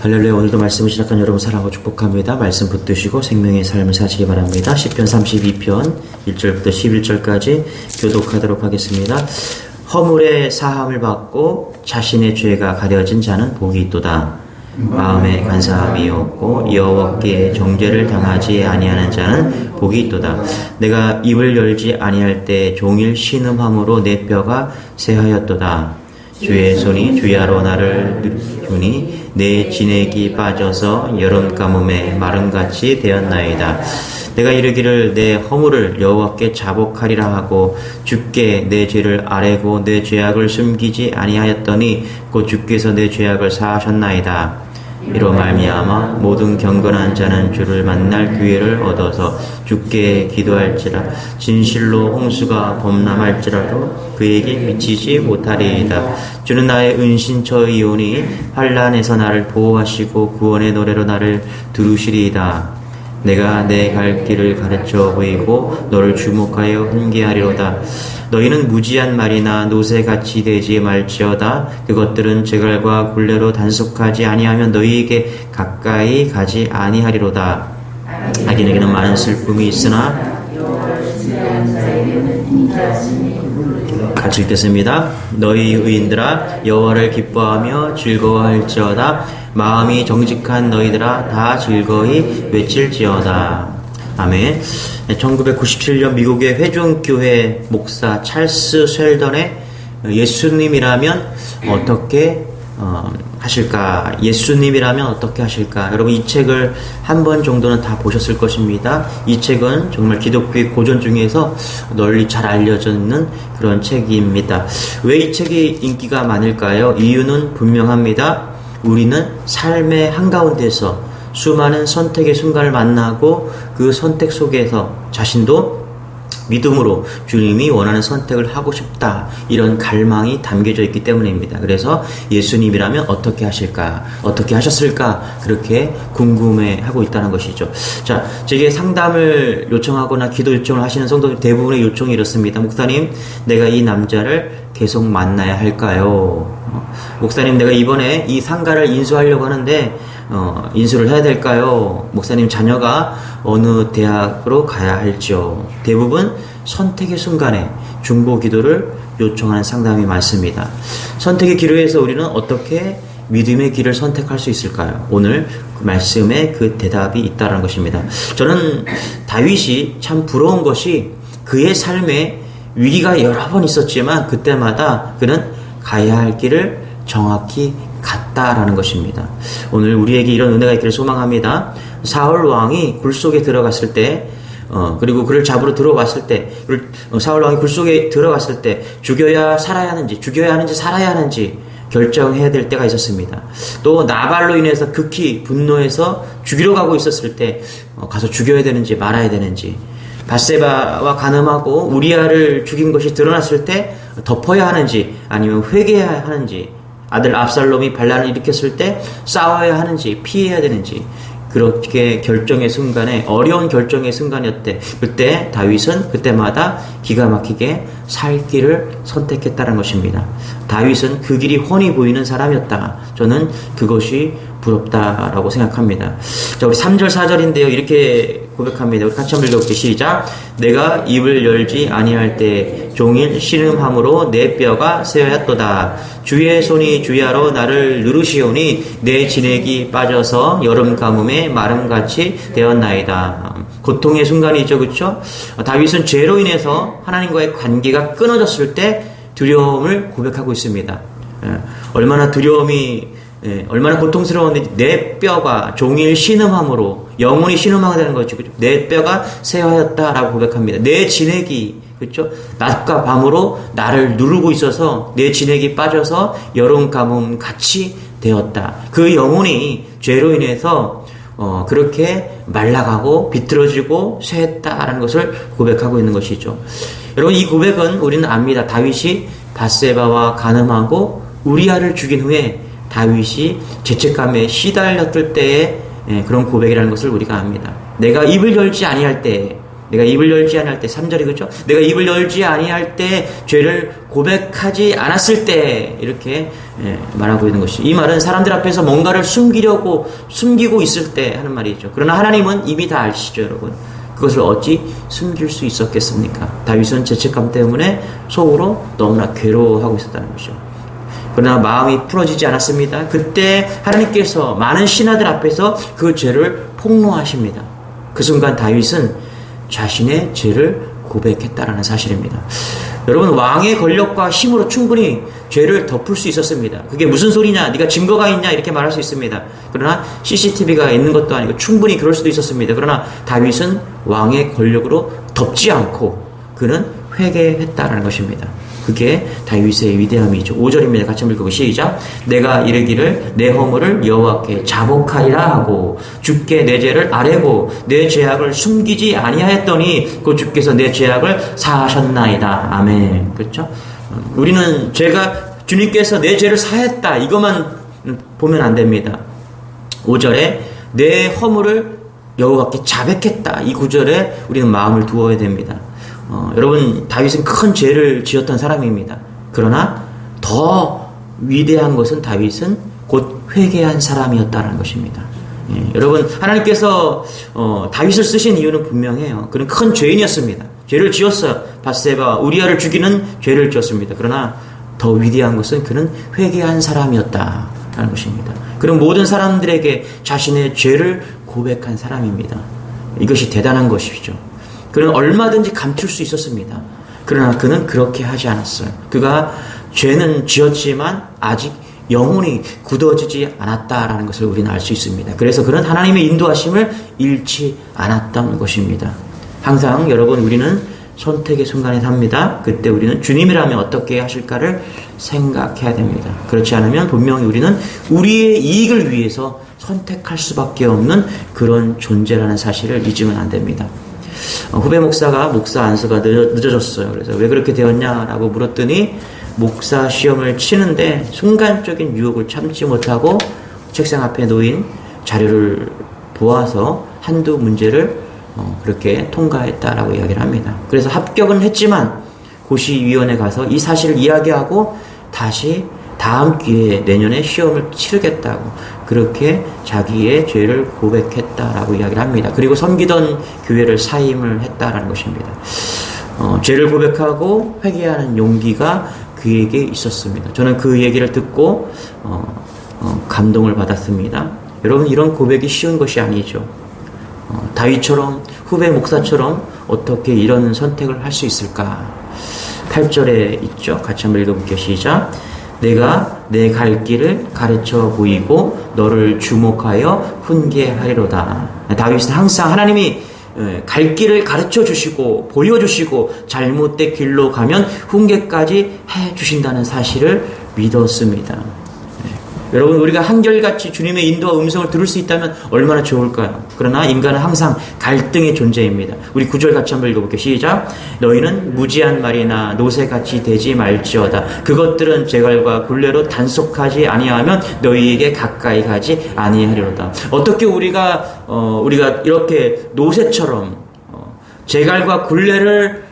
할렐루야. 오늘도 말씀을 시작한 여러분 사랑하고 축복합니다. 말씀 붙드시고 생명의 삶을 사시기 바랍니다. 시편 32편 1절부터 11절까지 교독하도록 하겠습니다. 허물의 사함을 받고 자신의 죄가 가려진 자는 복이 있도다. 마음에 간사함이 없고 여호와께 정죄를 당하지 아니하는 자는 복이 있도다. 내가 입을 열지 아니할 때 종일 신음함으로 내 뼈가 쇠하였도다. 주의 손이 주야로 나를 주니 내 진액이 빠져서 여름 가뭄에 마름같이 되었나이다. 내가 이르기를 내 허물을 여호와께 자복하리라 하고 주께 내 죄를 아뢰고 내 죄악을 숨기지 아니하였더니 곧 주께서 내 죄악을 사하셨나이다. 이로 말미암아 모든 경건한 자는 주를 만날 기회를 얻어서 주께 기도할지라. 진실로 홍수가 범람할지라도 그에게 미치지 못하리이다. 주는 나의 은신처이오니 환난에서 나를 보호하시고 구원의 노래로 나를 두루시리이다. 내가 내 갈 길을 가르쳐 보이고 너를 주목하여 훈계하리로다. 너희는 무지한 말이나 노새같이 되지 말지어다. 그것들은 제갈과 굴레로 단속하지 아니하면 너희에게 가까이 가지 아니하리로다. 악인에게는 많은 슬픔이 있으나 같이 읽겠습니다. 너희 의인들아 여호와를 기뻐하며 즐거워할지어다. 마음이 정직한 너희들아 다 즐거이 외칠지어다. 아멘. 1997년 미국의 회중교회 목사 찰스 쉘던의 예수님이라면 어떻게 하실까? 예수님이라면 어떻게 하실까? 여러분 이 책을 한 번 정도는 다 보셨을 것입니다. 이 책은 정말 기독교의 고전 중에서 널리 잘 알려져 있는 그런 책입니다. 왜 이 책이 인기가 많을까요? 이유는 분명합니다. 우리는 삶의 한가운데서 수많은 선택의 순간을 만나고 그 선택 속에서 자신도 믿음으로 주님이 원하는 선택을 하고 싶다, 이런 갈망이 담겨져 있기 때문입니다. 그래서 예수님이라면 어떻게 하실까, 어떻게 하셨을까, 그렇게 궁금해하고 있다는 것이죠. 자, 제게 상담을 요청하거나 기도 요청을 하시는 성도들 대부분의 요청이 이렇습니다. 목사님, 내가 이 남자를 계속 만나야 할까요? 목사님, 내가 이번에 이 상가를 인수하려고 하는데 인수를 해야 될까요? 목사님, 자녀가 어느 대학으로 가야 할지요? 대부분 선택의 순간에 중보 기도를 요청하는 상담이 많습니다. 선택의 기로에서 우리는 어떻게 믿음의 길을 선택할 수 있을까요? 오늘 그 말씀에 그 대답이 있다는 것입니다. 저는 다윗이 참 부러운 것이 그의 삶에 위기가 여러 번 있었지만 그때마다 그는 가야 할 길을 정확히 갔다라는 것입니다. 오늘 우리에게 이런 은혜가 있기를 소망합니다. 사울 왕이 굴 속에 들어갔을 때, 그리고 그를 잡으러 들어갔을 때, 사울 왕이 굴 속에 들어갔을 때 죽여야 살아야 하는지, 죽여야 하는지 살아야 하는지 결정해야 될 때가 있었습니다. 또 나발로 인해서 극히 분노해서 죽이러 가고 있었을 때 가서 죽여야 되는지 말아야 되는지, 밧세바와 간음하고 우리아를 죽인 것이 드러났을 때 덮어야 하는지 아니면 회개해야 하는지, 아들 압살롬이 반란을 일으켰을 때 싸워야 하는지 피해야 되는지, 그렇게 결정의 순간에 어려운 결정의 순간이었대. 그때 다윗은 그때마다 기가 막히게 살 길을 선택했다는 것입니다. 다윗은 그 길이 훤히 보이는 사람이었다. 저는 그것이 부럽다라고 생각합니다. 자, 우리 3절 4절인데요. 이렇게 고백합니다. 우리 같이 한번 읽어볼게요. 시작. 내가 입을 열지 아니할 때 종일 신음함으로 내 뼈가 쇠하였도다. 주의 손이 주야로 나를 누르시오니 내 진액이 빠져서 여름 가뭄에 마름같이 되었나이다. 고통의 순간이죠, 그렇죠? 다윗은 죄로 인해서 하나님과의 관계가 끊어졌을 때 두려움을 고백하고 있습니다. 얼마나 두려움이, 얼마나 고통스러운데 내 뼈가 종일 신음함으로, 영혼이 신음하게 되는 거죠. 그렇죠? 내 뼈가 쇠하였다라고 고백합니다. 내 진액이, 그렇죠? 낮과 밤으로 나를 누르고 있어서 내 진액이 빠져서 여름 가뭄 같이 되었다. 그 영혼이 죄로 인해서 그렇게 말라가고 비틀어지고 쇠했다라는 것을 고백하고 있는 것이죠. 여러분, 이 고백은 우리는 압니다. 다윗이 밧세바와 간음하고 우리아를 죽인 후에 다윗이 죄책감에 시달렸을 때의 그런 고백이라는 것을 우리가 압니다. 내가 입을 열지 아니할 때 내가 입을 열지 아니할 때 3절이 그죠? 내가 입을 열지 아니할 때 죄를 고백하지 않았을 때 이렇게 말하고 있는 것이죠. 이 말은 사람들 앞에서 뭔가를 숨기고 있을 때 하는 말이죠. 그러나 하나님은 이미 다 아시죠, 여러분. 그것을 어찌 숨길 수 있었겠습니까? 다윗은 죄책감 때문에 속으로 너무나 괴로워하고 있었다는 것이죠. 그러나 마음이 풀어지지 않았습니다. 그때 하나님께서 많은 신하들 앞에서 그 죄를 폭로하십니다. 그 순간 다윗은 자신의 죄를 고백했다라는 사실입니다. 여러분, 왕의 권력과 힘으로 충분히 죄를 덮을 수 있었습니다. 그게 무슨 소리냐? 네가 증거가 있냐? 이렇게 말할 수 있습니다. 그러나 CCTV가 있는 것도 아니고 충분히 그럴 수도 있었습니다. 그러나 다윗은 왕의 권력으로 덮지 않고 그는 회개했다라는 것입니다. 그게 다윗의 위대함이죠. 5절입니다. 같이 한번 읽고 시작. 내가 이르기를 내 허물을 여호와께 자복하리라 하고 주께 내 죄를 아뢰고 내 죄악을 숨기지 아니하였더니 그 주께서 내 죄악을 사하셨나이다. 아멘. 그렇죠? 우리는 주님께서 내 죄를 사했다 이것만 보면 안 됩니다. 5절에 내 허물을 여호와께 자백했다 이 구절에 우리는 마음을 두어야 됩니다. 여러분, 다윗은 큰 죄를 지었던 사람입니다. 그러나 더 위대한 것은 다윗은 곧 회개한 사람이었다는 것입니다. 여러분, 하나님께서 다윗을 쓰신 이유는 분명해요. 그는 큰 죄인이었습니다. 죄를 지었어요. 밧세바 우리아를 죽이는 죄를 지었습니다. 그러나 더 위대한 것은 그는 회개한 사람이었다는 것입니다. 그는 모든 사람들에게 자신의 죄를 고백한 사람입니다. 이것이 대단한 것이죠. 그는 얼마든지 감출 수 있었습니다. 그러나 그는 그렇게 하지 않았어요. 그가 죄는 지었지만 아직 영혼이 굳어지지 않았다라는 것을 우리는 알 수 있습니다. 그래서 그는 하나님의 인도하심을 잃지 않았던 것입니다. 항상 여러분, 우리는 선택의 순간에 삽니다. 그때 우리는 주님이라면 어떻게 하실까를 생각해야 됩니다. 그렇지 않으면 분명히 우리는 우리의 이익을 위해서 선택할 수밖에 없는 그런 존재라는 사실을 잊으면 안 됩니다. 후배 목사가 목사 안수가 늦어졌어요. 그래서 왜 그렇게 되었냐라고 물었더니 목사 시험을 치는데 순간적인 유혹을 참지 못하고 책상 앞에 놓인 자료를 보아서 한두 문제를 그렇게 통과했다라고 이야기를 합니다. 그래서 합격은 했지만 고시위원회 가서 이 사실을 이야기하고 다시 다음 기회에 내년에 시험을 치르겠다고 그렇게 자기의 죄를 고백했다라고 이야기를 합니다. 그리고 섬기던 교회를 사임을 했다라는 것입니다. 죄를 고백하고 회개하는 용기가 그에게 있었습니다. 저는 그 얘기를 듣고 감동을 받았습니다. 여러분, 이런 고백이 쉬운 것이 아니죠. 다윗처럼 후배 목사처럼 어떻게 이런 선택을 할 수 있을까? 8절에 있죠. 같이 한번 읽어볼게요. 시작. 내가 내 갈 길을 가르쳐 보이고 너를 주목하여 훈계하리로다. 다윗은 항상 하나님이 갈 길을 가르쳐 주시고 보여주시고 잘못된 길로 가면 훈계까지 해 주신다는 사실을 믿었습니다. 여러분, 우리가 한결같이 주님의 인도와 음성을 들을 수 있다면 얼마나 좋을까요? 그러나 인간은 항상 갈등의 존재입니다. 우리 9절 같이 한번 읽어볼게요. 시작. 너희는 무지한 말이나 노새같이 되지 말지어다. 그것들은 제갈과 굴레로 단속하지 아니하면 너희에게 가까이 가지 아니하리로다. 어떻게 우리가 이렇게 노새처럼 제갈과 굴레를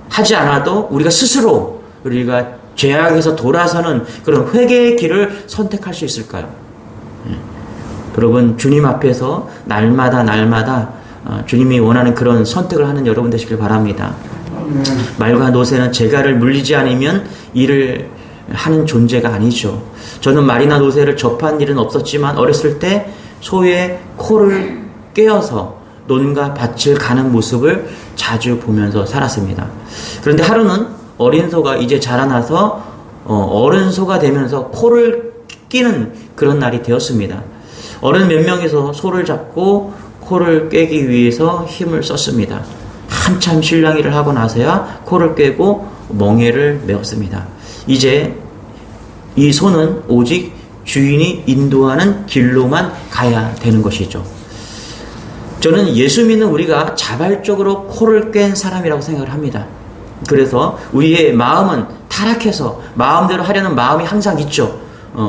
하지 않아도 우리가 스스로 우리가 죄악에서 돌아서는 그런 회개의 길을 선택할 수 있을까요? 여러분, 주님 앞에서 날마다 주님이 원하는 그런 선택을 하는 여러분 되시길 바랍니다. 말과 노새는 제갈을 물리지 않으면 일을 하는 존재가 아니죠. 저는 말이나 노새를 접한 일은 없었지만 어렸을 때 소의 코를 꿰어서 논과 밭을 가는 모습을 자주 보면서 살았습니다. 그런데 하루는 어린 소가 이제 자라나서 어른 소가 되면서 코를 끼는 그런 날이 되었습니다. 어른 몇 명이서 소를 잡고 코를 꿰기 위해서 힘을 썼습니다. 한참 실랑이를 하고 나서야 코를 꿰고 멍에를 메었습니다. 이제 이 소는 오직 주인이 인도하는 길로만 가야 되는 것이죠. 저는 예수 믿는 우리가 자발적으로 코를 꿰는 사람이라고 생각을 합니다. 그래서 우리의 마음은 타락해서 마음대로 하려는 마음이 항상 있죠.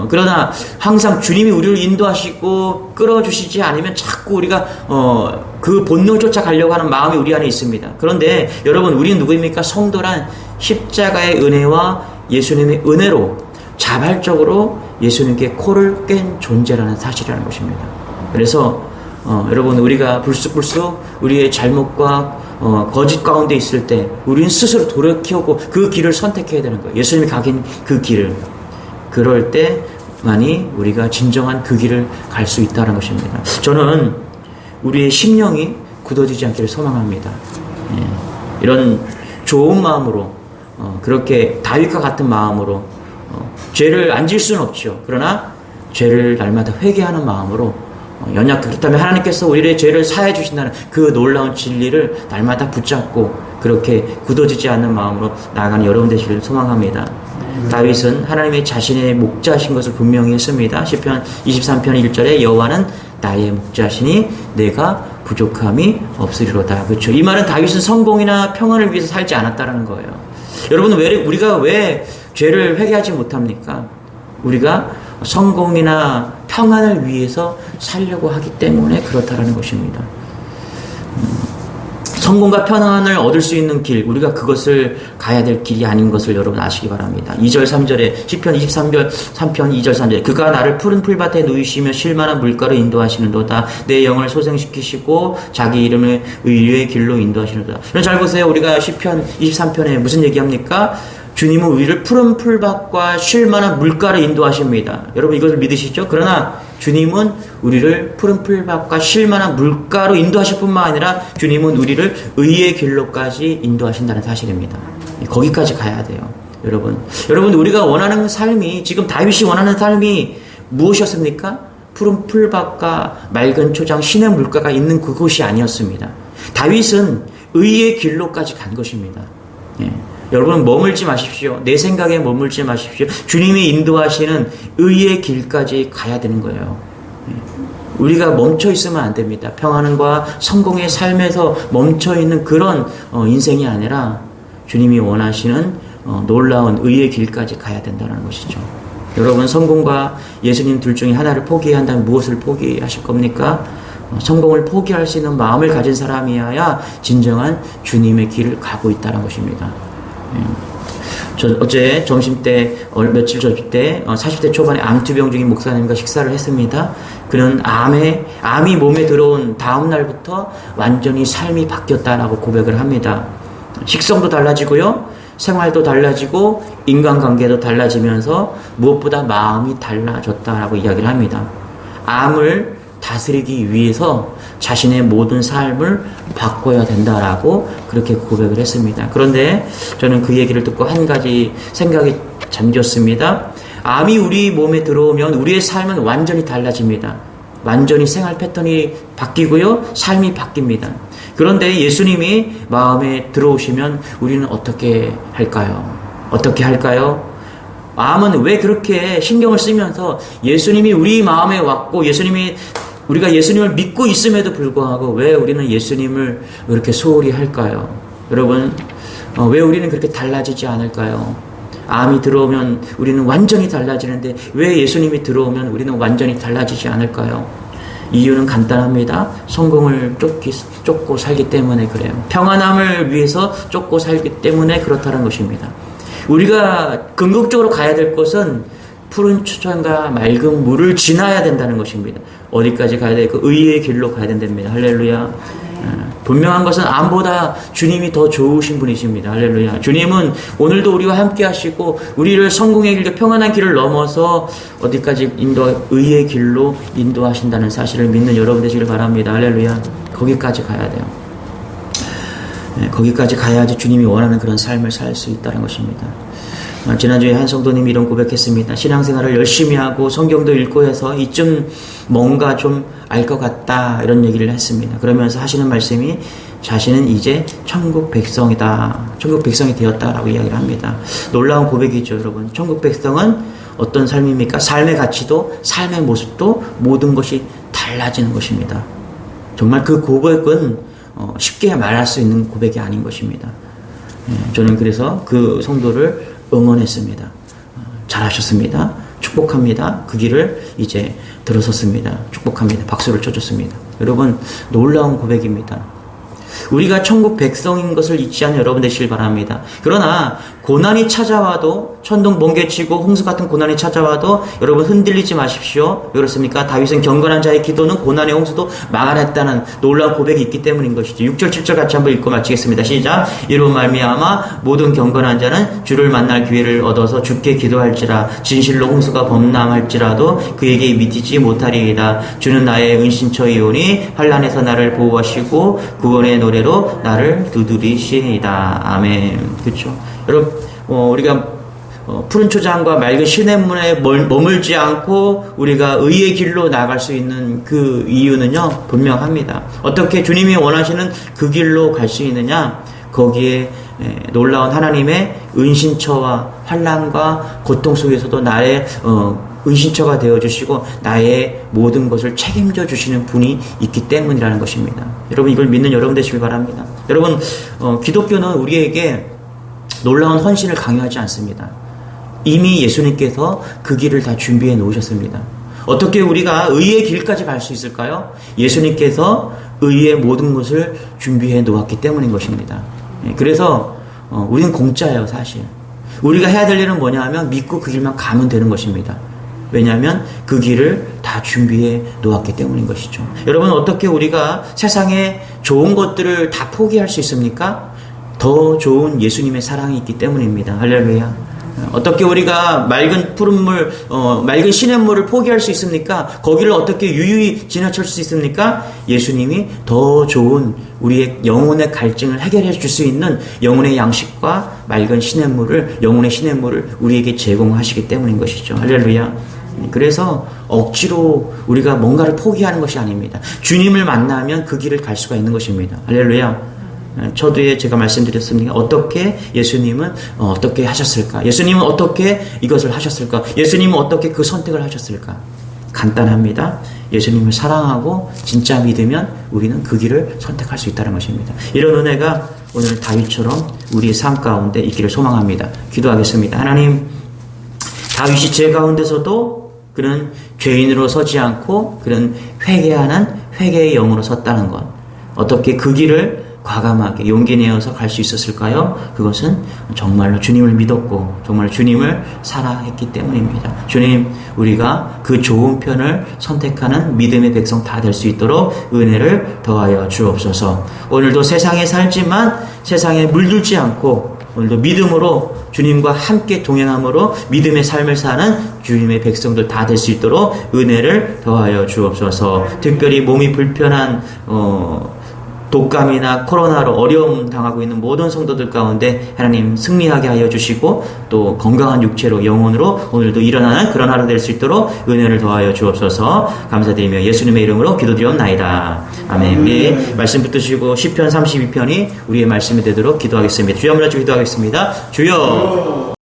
그러나 항상 주님이 우리를 인도하시고 끌어주시지 않으면 자꾸 우리가 그 본능을 쫓아가려고 하는 마음이 우리 안에 있습니다. 그런데 여러분, 우리는 누구입니까? 성도란 십자가의 은혜와 예수님의 은혜로 자발적으로 예수님께 코를 깬 존재라는 사실이라는 것입니다. 그래서 여러분, 우리가 불쑥불쑥 우리의 잘못과 거짓 가운데 있을 때 우리는 스스로 돌이켜고 그 길을 선택해야 되는 거예요. 예수님이 가긴 그 길을. 그럴 때만이 우리가 진정한 그 길을 갈 수 있다는 것입니다. 저는 우리의 심령이 굳어지지 않기를 소망합니다. 이런 좋은 마음으로, 그렇게 다윗과 같은 마음으로 죄를 안 질 수는 없죠. 그러나 죄를 날마다 회개하는 마음으로 그렇다면 하나님께서 우리의 죄를 사해 주신다는 그 놀라운 진리를 날마다 붙잡고 그렇게 굳어지지 않는 마음으로 나아가는 여러분 되시기를 소망합니다. 다윗은 하나님의 자신의 목자신 것을 분명히 했습니다. 시편 23편 1절에 여호와는 나의 목자시니 내가 부족함이 없으리로다. 그렇죠. 이 말은 다윗은 성공이나 평안을 위해서 살지 않았다라는 거예요. 여러분, 우리가 왜 죄를 회개하지 못합니까? 우리가 성공이나 평안을 위해서 살려고 하기 때문에 그렇다라는 것입니다. 성공과 편안을 얻을 수 있는 길, 우리가 그것을 가야 될 길이 아닌 것을 여러분 아시기 바랍니다. 2절 3절에 시편 23편 2절 3절에 그가 나를 푸른 풀밭에 누이시며 쉴만한 물가로 인도하시는도다. 내 영을 소생시키시고 자기 이름을 의의 길로 인도하시는도다. 잘 보세요. 우리가 시편 23편에 무슨 얘기합니까? 주님은 우리를 푸른 풀밭과 쉴만한 물가로 인도하십니다. 여러분, 이것을 믿으시죠? 그러나 주님은 우리를 푸른 풀밭과 쉴만한 물가로 인도하실 뿐만 아니라 주님은 우리를 의의 길로까지 인도하신다는 사실입니다. 거기까지 가야 돼요. 여러분, 우리가 원하는 삶이, 지금 다윗이 원하는 삶이 무엇이었습니까? 푸른 풀밭과 맑은 초장, 신의 물가가 있는 그곳이 아니었습니다. 다윗은 의의 길로까지 간 것입니다. 여러분, 머물지 마십시오. 내 생각에 머물지 마십시오. 주님이 인도하시는 의의 길까지 가야 되는 거예요. 우리가 멈춰 있으면 안 됩니다. 평안과 성공의 삶에서 멈춰 있는 그런 인생이 아니라 주님이 원하시는 놀라운 의의 길까지 가야 된다는 것이죠. 여러분, 성공과 예수님 둘 중에 하나를 포기해야 한다면 무엇을 포기하실 겁니까? 성공을 포기할 수 있는 마음을 가진 사람이어야 진정한 주님의 길을 가고 있다는 것입니다. 어제 점심때, 며칠 전때 40대 초반에 암투병 중인 목사님과 식사를 했습니다. 그는 암이 몸에 들어온 다음 날부터 완전히 삶이 바뀌었다라고 고백을 합니다. 식성도 달라지고요, 생활도 달라지고, 인간관계도 달라지면서 무엇보다 마음이 달라졌다라고 이야기를 합니다. 암을 다스리기 위해서 자신의 모든 삶을 바꿔야 된다라고 그렇게 고백을 했습니다. 그런데 저는 그 얘기를 듣고 한 가지 생각이 잠겼습니다. 암이 우리 몸에 들어오면 우리의 삶은 완전히 달라집니다. 완전히 생활 패턴이 바뀌고요, 삶이 바뀝니다. 그런데 예수님이 마음에 들어오시면 우리는 어떻게 할까요? 암은 왜 그렇게 신경을 쓰면서 예수님이 우리 마음에 왔고 우리가 예수님을 믿고 있음에도 불구하고 왜 우리는 예수님을 그렇게 소홀히 할까요? 여러분, 왜 우리는 그렇게 달라지지 않을까요? 암이 들어오면 우리는 완전히 달라지는데 왜 예수님이 들어오면 우리는 완전히 달라지지 않을까요? 이유는 간단합니다. 성공을 쫓고 살기 때문에 그래요. 평안함을 위해서 쫓고 살기 때문에 그렇다는 것입니다. 우리가 궁극적으로 가야 될 것은 푸른 초장과 맑은 물을 지나야 된다는 것입니다. 어디까지 가야 돼? 그 의의 길로 가야 된답니다. 할렐루야. 분명한 것은 암보다 주님이 더 좋으신 분이십니다. 할렐루야. 주님은 오늘도 우리와 함께 하시고 우리를 성공의 길, 평안한 길을 넘어서 어디까지 의의 길로 인도하신다는 사실을 믿는 여러분 되시길 바랍니다. 할렐루야. 거기까지 가야 돼요. 거기까지 가야지 주님이 원하는 그런 삶을 살 수 있다는 것입니다. 지난주에 한 성도님이 이런 고백했습니다. 신앙생활을 열심히 하고 성경도 읽고 해서 이쯤 뭔가 좀 알 것 같다, 이런 얘기를 했습니다. 그러면서 하시는 말씀이 자신은 이제 천국 백성이다, 천국 백성이 되었다라고 이야기를 합니다. 놀라운 고백이죠, 여러분. 천국 백성은 어떤 삶입니까? 삶의 가치도 삶의 모습도 모든 것이 달라지는 것입니다. 정말 그 고백은 쉽게 말할 수 있는 고백이 아닌 것입니다. 저는 그래서 그 성도를 응원했습니다. 잘하셨습니다. 축복합니다. 그 길을 이제 들어섰습니다. 축복합니다. 박수를 쳐줬습니다. 여러분, 놀라운 고백입니다. 우리가 천국 백성인 것을 잊지 않는 여러분 되시길 바랍니다. 그러나 고난이 찾아와도, 천둥 번개치고 홍수 같은 고난이 찾아와도 여러분 흔들리지 마십시오. 왜 그렇습니까? 다윗은 경건한 자의 기도는 고난의 홍수도 막아냈다는 놀라운 고백이 있기 때문인 것이죠. 6절 7절 같이 한번 읽고 마치겠습니다. 시작. 이로 말미암아 모든 경건한 자는 주를 만날 기회를 얻어서 주께 기도할지라. 진실로 홍수가 범람할지라도 그에게 미치지 못하리이다. 주는 나의 은신처이오니 환난에서 나를 보호하시고 구원의 노래로 나를 두드리시니이다. 아멘. 그렇죠. 여러분, 우리가 푸른 초장과 맑은 시냇물에 머물지 않고 우리가 의의 길로 나갈 수 있는 그 이유는요, 분명합니다. 어떻게 주님이 원하시는 그 길로 갈 수 있느냐? 거기에 놀라운 하나님의 은신처와 환난과 고통 속에서도 나의 은신처가 되어주시고 나의 모든 것을 책임져 주시는 분이 있기 때문이라는 것입니다. 여러분, 이걸 믿는 여러분 되시길 바랍니다. 여러분, 기독교는 우리에게 놀라운 헌신을 강요하지 않습니다. 이미 예수님께서 그 길을 다 준비해 놓으셨습니다. 어떻게 우리가 의의 길까지 갈 수 있을까요? 예수님께서 의의 모든 것을 준비해 놓았기 때문인 것입니다. 그래서 우리는 공짜예요, 사실. 우리가 해야 될 일은 뭐냐 하면 믿고 그 길만 가면 되는 것입니다. 왜냐하면 그 길을 다 준비해 놓았기 때문인 것이죠. 여러분, 어떻게 우리가 세상에 좋은 것들을 다 포기할 수 있습니까? 더 좋은 예수님의 사랑이 있기 때문입니다. 할렐루야. 어떻게 우리가 맑은 푸른물, 맑은 시냇물을 포기할 수 있습니까? 거기를 어떻게 유유히 지나칠 수 있습니까? 예수님이 더 좋은 우리의 영혼의 갈증을 해결해 줄 수 있는 영혼의 양식과 맑은 시냇물을, 영혼의 시냇물을 우리에게 제공하시기 때문인 것이죠. 할렐루야. 그래서 억지로 우리가 뭔가를 포기하는 것이 아닙니다. 주님을 만나면 그 길을 갈 수가 있는 것입니다. 할렐루야. 저도 제가 말씀드렸습니다. 어떻게 예수님은 어떻게 하셨을까? 예수님은 어떻게 이것을 하셨을까? 예수님은 어떻게 그 선택을 하셨을까? 간단합니다. 예수님을 사랑하고 진짜 믿으면 우리는 그 길을 선택할 수 있다는 것입니다. 이런 은혜가 오늘 다윗처럼 우리의 삶 가운데 있기를 소망합니다. 기도하겠습니다. 하나님, 다윗이 죄 가운데서도 그는 죄인으로 서지 않고 그는 회개하는 회개의 영으로 섰다는 것. 어떻게 그 길을 과감하게 용기 내어서 갈 수 있었을까요? 그것은 정말로 주님을 믿었고 정말 주님을 사랑했기 때문입니다. 주님, 우리가 그 좋은 편을 선택하는 믿음의 백성 다 될 수 있도록 은혜를 더하여 주옵소서. 오늘도 세상에 살지만 세상에 물들지 않고 오늘도 믿음으로 주님과 함께 동행함으로 믿음의 삶을 사는 주님의 백성들 다 될 수 있도록 은혜를 더하여 주옵소서. 특별히 몸이 불편한 독감이나 코로나로 어려움 당하고 있는 모든 성도들 가운데 하나님 승리하게 하여 주시고 또 건강한 육체로 영혼으로 오늘도 일어나는 그런 하루 될 수 있도록 은혜를 더하여 주옵소서. 감사드리며 예수님의 이름으로 기도드리옵나이다. 아멘. 우리 말씀 붙드시고 시편 32편이 우리의 말씀이 되도록 기도하겠습니다. 주여 한번 기도하겠습니다. 주여.